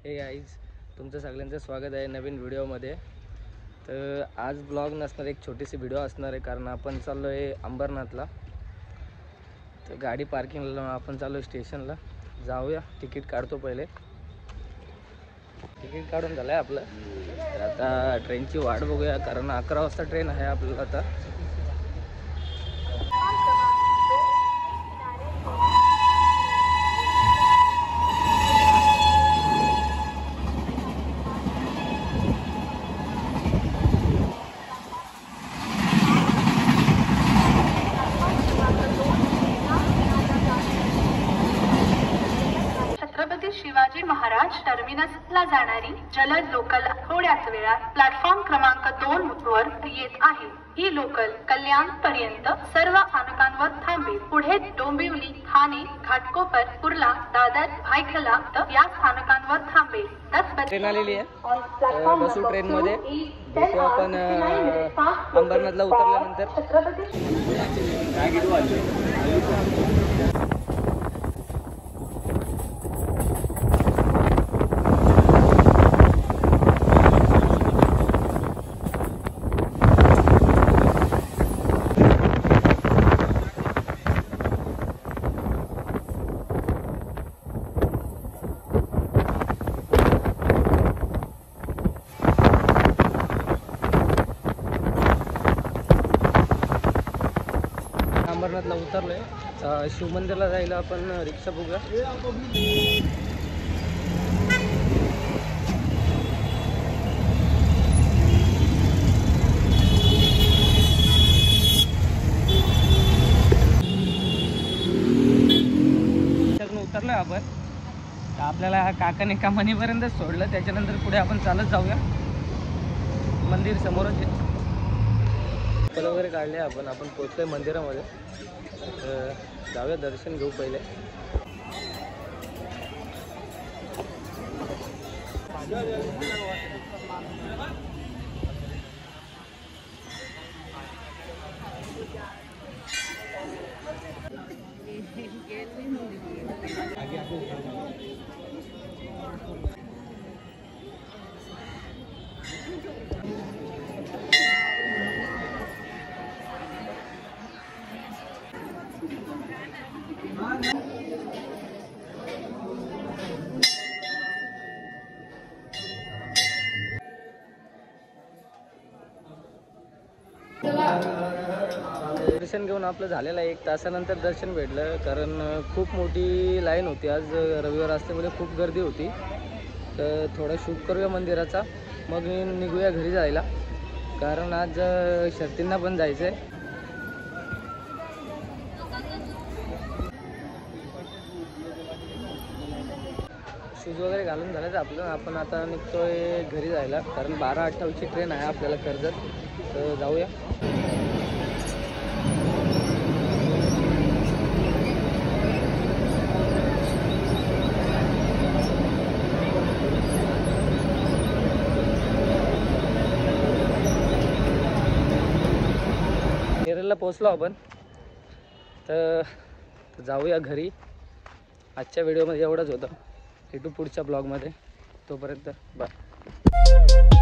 हे गाईज, तुमचं सगळ्यांचं स्वागत आहे नवीन व्हिडिओमध्ये। तर आज ब्लॉग नसणार, एक छोटीशी व्हिडिओ असणार आहे, कारण आपण चाललो आहे अंबरनाथला। तर गाडी पार्किंगला आपण चाललो स्टेशनला, जाऊया। तिकीट काढतो पहिले। तिकीट काढून झालं आहे आपलं। तर आता ट्रेनची वाट बघूया, कारण 11 वाजता ट्रेन आहे आपल्याला आता। शिवाजी महाराज टर्मिनसला जाणारी जलद लोकल थोड्याच वेळात प्लॅटफॉर्म क्रमांक 2 वर येत आहे। ही लोकल कल्याण पर्यंत सर्व स्थानकांवर थांबेल। पुढे डोंबिवली, ठाणे, घाटकोपर, कुर्ला, दादर, भायखला या स्थानकांवर थांबेल। ट्रेन आलेली आहे, बसू ट्रेन मध्ये। भेटू आपण अंबरनाथला उतरल्यानंतर। अंबरनाथला उतरलोय। शिव मंदिरला जायला आपण रिक्षा बघूया। उतरलोय आपण। तर आपल्याला काकाने एका मनीपर्यंत सोडलं, त्याच्यानंतर पुढे आपण चालत जाऊया। मंदिर समोरच आहे। फोटो वगैरे काढले आपण पोहोचलोय मंदिरामध्ये। जाऊया, दर्शन घेऊ पहिले। दर्शन घेऊन आपलं झालेलं आहे। 1 तासानंतर दर्शन भेटलं, कारण खूप मोठी लाईन होती। आज रविवार असल्यामुळे खूप गर्दी होती। तर थोडा शूट करूया मंदिराचा, मग निघूया घरी जायला, कारण आज शर्तींना पण जायचं आहे। शूज वगैरे घालून झालं तर आपण आता निघतोय घरी जायला, कारण 12:28ची ट्रेन आहे आपल्याला कर्जत। तर जाऊया। केरळला पोहोचलो आपण। तर जाऊया घरी। आजच्या व्हिडिओमध्ये एवढंच होतं। भेटू पुढच्या ब्लॉगमध्ये, तोपर्यंत बाय।